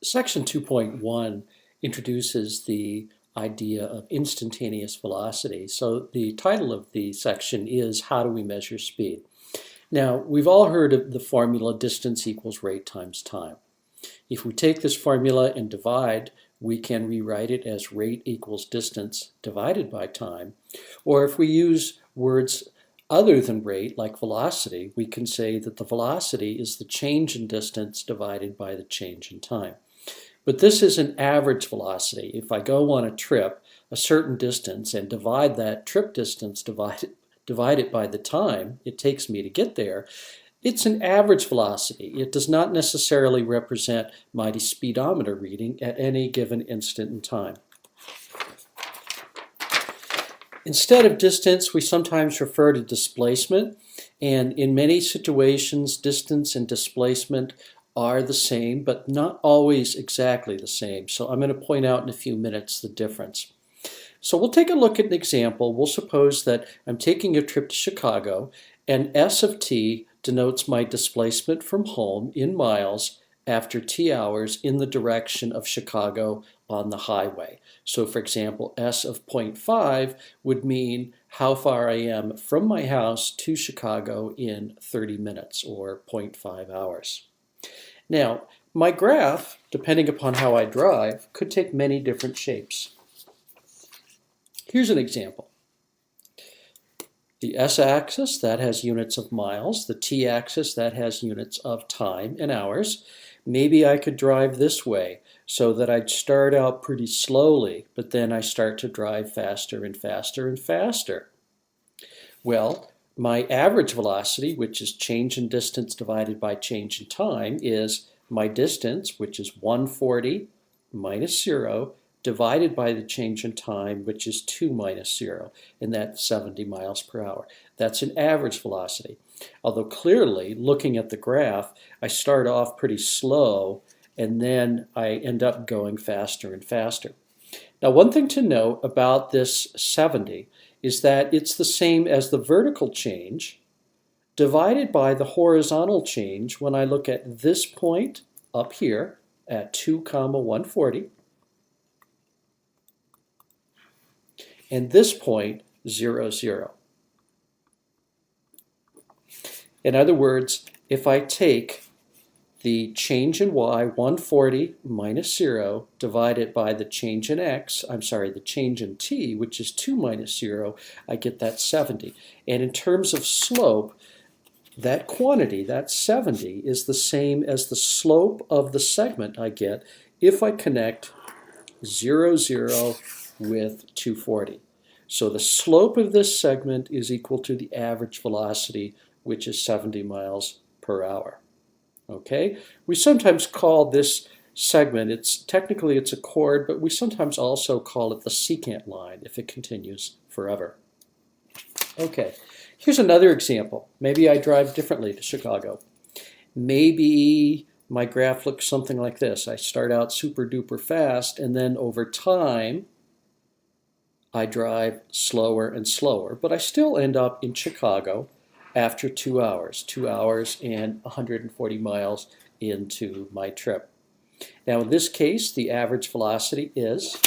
Section 2.1 introduces the idea of instantaneous velocity. So the title of the section is How Do We Measure Speed? Now, we've all heard of the formula distance equals rate times time. If we take this formula and divide, we can rewrite it as rate equals distance divided by time. Or if we use words other than rate, like velocity, we can say that the velocity is the change in distance divided by the change in time. But this is an average velocity. If I go on a trip a certain distance and divide that trip distance divide it by the time it takes me to get there, it's an average velocity. It does not necessarily represent my speedometer reading at any given instant in time. Instead of distance, we sometimes refer to displacement, and in many situations, distance and displacement are the same, but not always exactly the same. So I'm going to point out in a few minutes the difference. So we'll take a look at an example. We'll suppose that I'm taking a trip to Chicago, and S of t denotes my displacement from home in miles after t hours in the direction of Chicago on the highway. So for example, S of 0.5 would mean how far I am from my house to Chicago in 30 minutes or 0.5 hours. Now, my graph, depending upon how I drive, could take many different shapes. Here's an example. The s-axis, that has units of miles. The t-axis, that has units of time and hours. Maybe I could drive this way so that I'd start out pretty slowly, but then I start to drive faster and faster and faster. Well, my average velocity, which is change in distance divided by change in time, is my distance, which is 140 minus 0, divided by the change in time, which is 2 minus 0, and that's 70 miles per hour. That's an average velocity. Although clearly, looking at the graph, I start off pretty slow, and then I end up going faster and faster. Now, one thing to note about this 70 is that it's the same as the vertical change divided by the horizontal change when I look at this point up here at 2, 140, and this point, 0, 0. In other words, if I take the change in y, 140 minus 0, divided by the change in the change in t, which is 2 minus 0, I get that 70. And in terms of slope, that quantity, that 70, is the same as the slope of the segment I get if I connect 0, 0 with 240. So the slope of this segment is equal to the average velocity, which is 70 miles per hour. Okay? We sometimes call this segment, technically it's a chord, but we sometimes also call it the secant line if it continues forever. Okay, here's another example. Maybe I drive differently to Chicago. Maybe my graph looks something like this. I start out super duper fast, and then over time, I drive slower and slower, but I still end up in Chicago after 2 hours, 2 hours and 140 miles into my trip. Now in this case, the average velocity is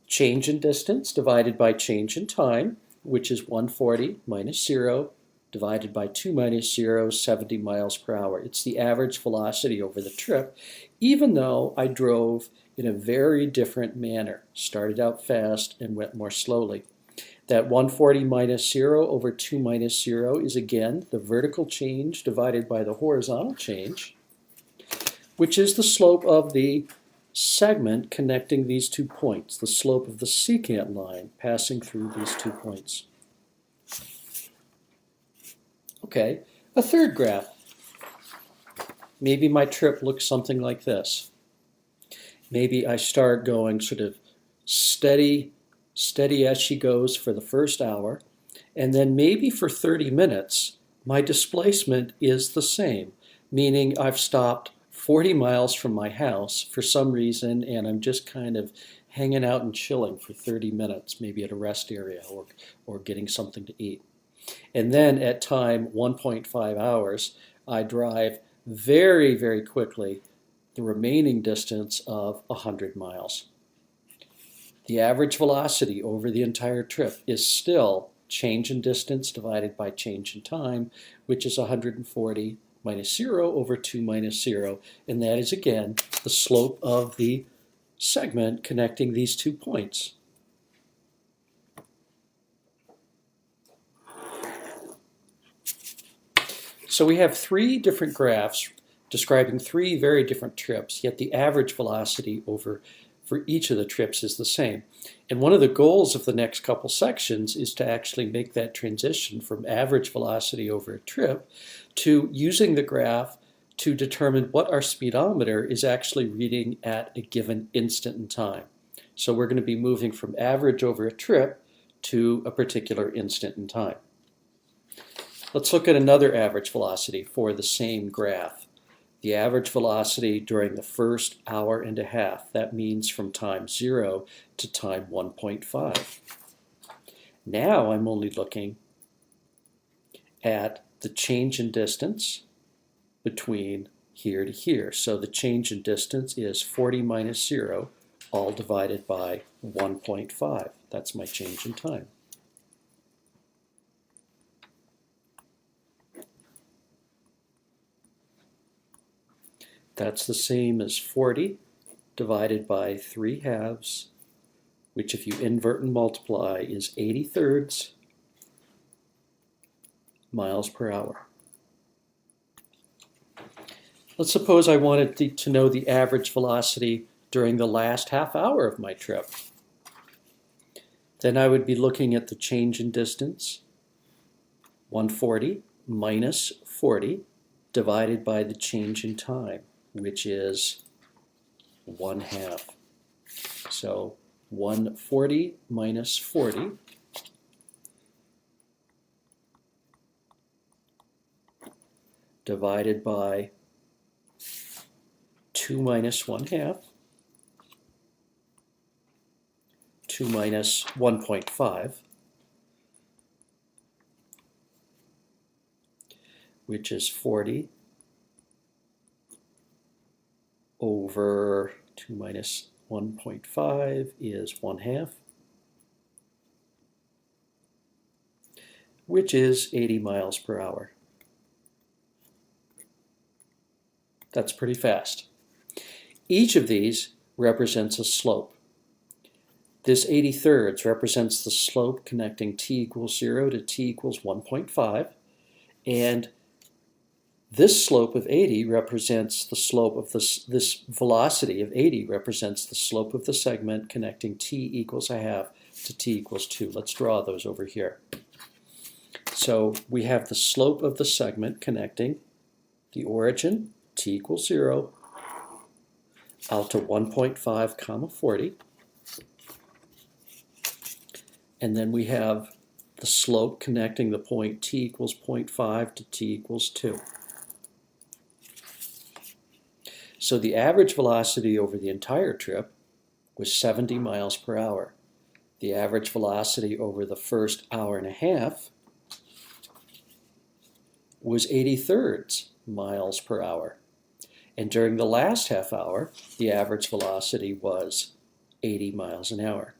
change in distance divided by change in time, which is 140 minus 0 divided by 2 minus 0, 70 miles per hour. It's the average velocity over the trip, even though I drove in a very different manner. Started out fast and went more slowly. That 140 minus 0 over 2 minus 0 is again the vertical change divided by the horizontal change, which is the slope of the segment connecting these 2 points, the slope of the secant line passing through these 2 points. Okay, a third graph. Maybe my trip looks something like this. Maybe I start going sort of steady as she goes for the first hour, and then maybe for 30 minutes, my displacement is the same, meaning I've stopped 40 miles from my house for some reason, and I'm just kind of hanging out and chilling for 30 minutes, maybe at a rest area or getting something to eat. And then at time 1.5 hours, I drive very, very quickly the remaining distance of 100 miles. The average velocity over the entire trip is still change in distance divided by change in time, which is 140 minus 0 over 2 minus 0, and that is again the slope of the segment connecting these 2 points. So we have 3 different graphs describing 3 very different trips, yet the average velocity for each of the trips is the same. And one of the goals of the next couple sections is to actually make that transition from average velocity over a trip to using the graph to determine what our speedometer is actually reading at a given instant in time. So we're going to be moving from average over a trip to a particular instant in time. Let's look at another average velocity for the same graph. The average velocity during the first hour and a half. That means from time 0 to time 1.5. Now I'm only looking at the change in distance between here to here. So the change in distance is 40 minus 0, all divided by 1.5. That's my change in time. That's the same as 40 divided by 3 halves, which if you invert and multiply is 80 miles per hour. Let's suppose I wanted to know the average velocity during the last half hour of my trip. Then I would be looking at the change in distance, 140 minus 40 divided by the change in time, which is 1/2. So 140 minus 40 divided by 2 minus 1/2, 2 minus 1.5, which is 40 over 2 minus 1.5 is 1/2, which is 80 miles per hour. That's pretty fast. Each of these represents a slope. This 80 represents the slope connecting t equals 0 to t equals 1.5, and this slope of 80 represents the slope of this velocity of 80 represents the slope of the segment connecting t equals 1/2 to t equals 2. Let's draw those over here. So we have the slope of the segment connecting the origin, t equals 0, out to 1.5 comma 40. And then we have the slope connecting the point t equals 0.5 to t equals 2. So the average velocity over the entire trip was 70 miles per hour. The average velocity over the first hour and a half was 80 miles per hour. And during the last half hour, the average velocity was 80 miles an hour.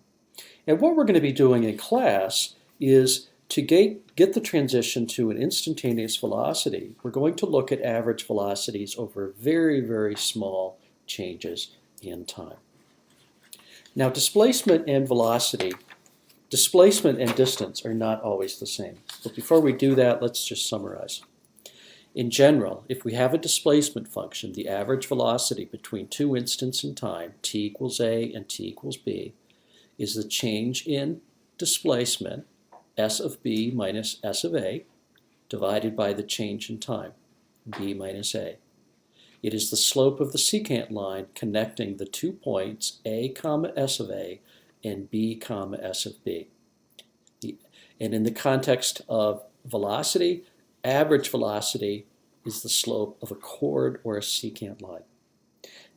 And what we're going to be doing in class is to get the transition to an instantaneous velocity. We're going to look at average velocities over very, very small changes in time. Now, displacement and velocity, displacement and distance are not always the same. But before we do that, let's just summarize. In general, if we have a displacement function, the average velocity between two instants in time, t equals a and t equals b, is the change in displacement, s of b minus s of a, divided by the change in time, b minus a. It is the slope of the secant line connecting the 2 points a comma s of a and b comma s of b. And in the context of velocity, average velocity is the slope of a chord or a secant line.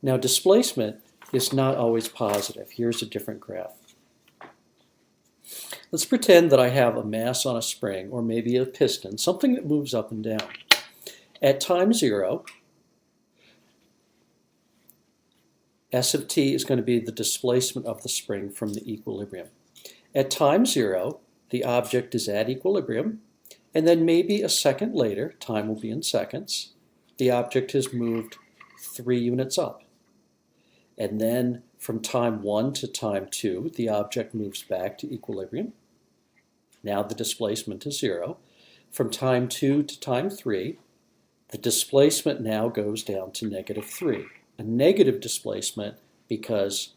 Now, displacement is not always positive. Here's a different graph. Let's pretend that I have a mass on a spring, or maybe a piston, something that moves up and down. At time 0, S of t is going to be the displacement of the spring from the equilibrium. At time 0, the object is at equilibrium, and then maybe a second later, time will be in seconds, the object has moved 3 units up. And then from time 1 to time 2, the object moves back to equilibrium. Now the displacement is 0. From time 2 to time 3, the displacement now goes down to -3. A negative displacement because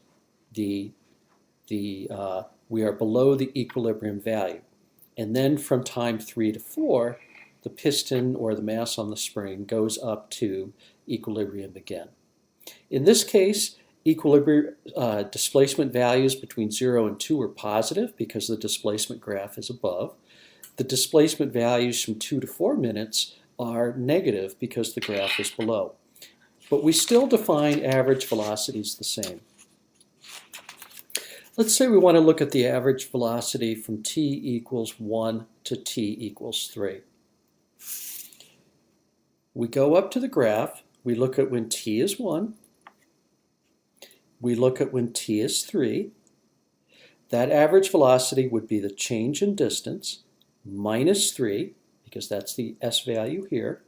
we are below the equilibrium value. And then from time 3 to 4, the piston or the mass on the spring goes up to equilibrium again. In this case, equilibrium displacement values between 0 and 2 are positive because the displacement graph is above. The displacement values from 2 to 4 minutes are negative because the graph is below. But we still define average velocities the same. Let's say we want to look at the average velocity from t equals 1 to t equals 3. We go up to the graph, we look at when t is 1, we look at when t is 3. That average velocity would be the change in distance minus 3, because that's the s value here,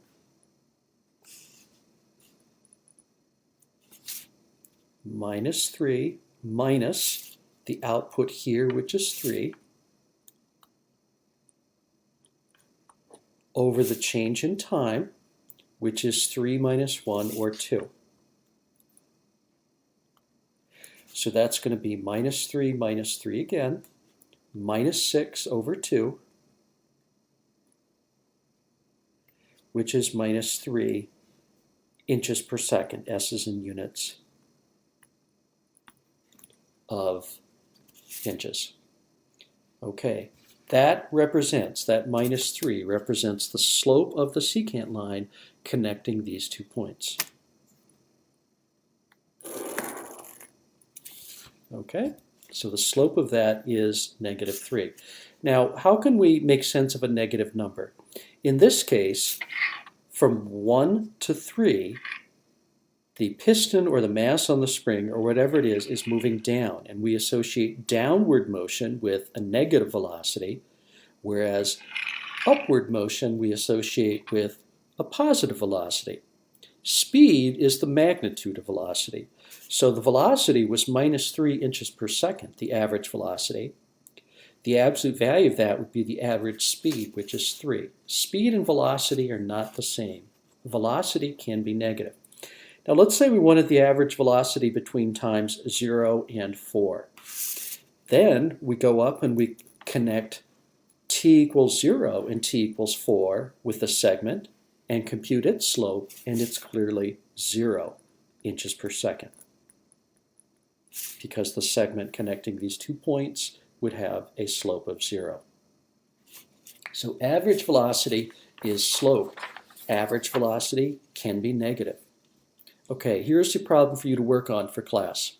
minus 3 minus the output here, which is 3, over the change in time, which is 3 minus 1, or 2. So that's going to be minus 3 again, minus 6 over 2, which is minus 3 inches per second. S is in units of inches. Okay, that minus 3 represents the slope of the secant line connecting these 2 points. Okay, so the slope of that is -3. Now, how can we make sense of a negative number? In this case, from 1 to 3, the piston or the mass on the spring, or whatever it is moving down, and we associate downward motion with a negative velocity, whereas upward motion we associate with a positive velocity. Speed is the magnitude of velocity. So the velocity was minus 3 inches per second, the average velocity. The absolute value of that would be the average speed, which is 3. Speed and velocity are not the same. Velocity can be negative. Now let's say we wanted the average velocity between times 0 and 4. Then we go up and we connect t equals 0 and t equals 4 with the segment and compute its slope, and it's clearly 0 inches per second, because the segment connecting these 2 points would have a slope of 0. So average velocity is slope. Average velocity can be negative. Okay, here's the problem for you to work on for class.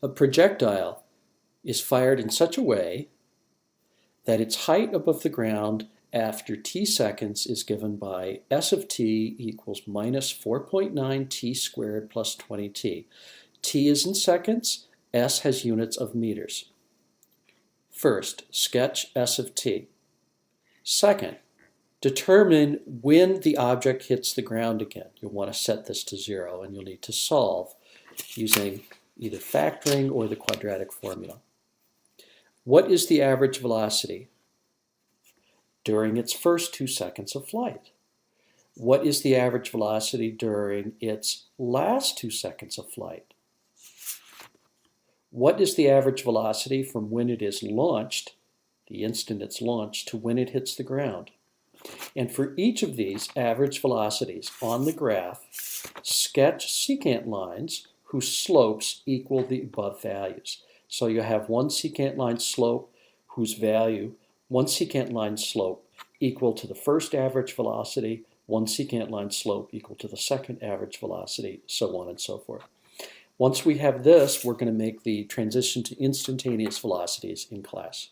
A projectile is fired in such a way that its height above the ground after t seconds is given by s of t equals minus 4.9 t squared plus 20t. T is in seconds, s has units of meters. First, sketch s of t. Second, determine when the object hits the ground again. You'll want to set this to 0, and you'll need to solve using either factoring or the quadratic formula. What is the average velocity during its first 2 seconds of flight? What is the average velocity during its last 2 seconds of flight? What is the average velocity from when it is launched, the instant it's launched, to when it hits the ground? And for each of these average velocities on the graph, sketch secant lines whose slopes equal the above values. So you have one secant line slope whose value, one secant line slope equal to the first average velocity, one secant line slope equal to the second average velocity, so on and so forth. Once we have this, we're going to make the transition to instantaneous velocities in class.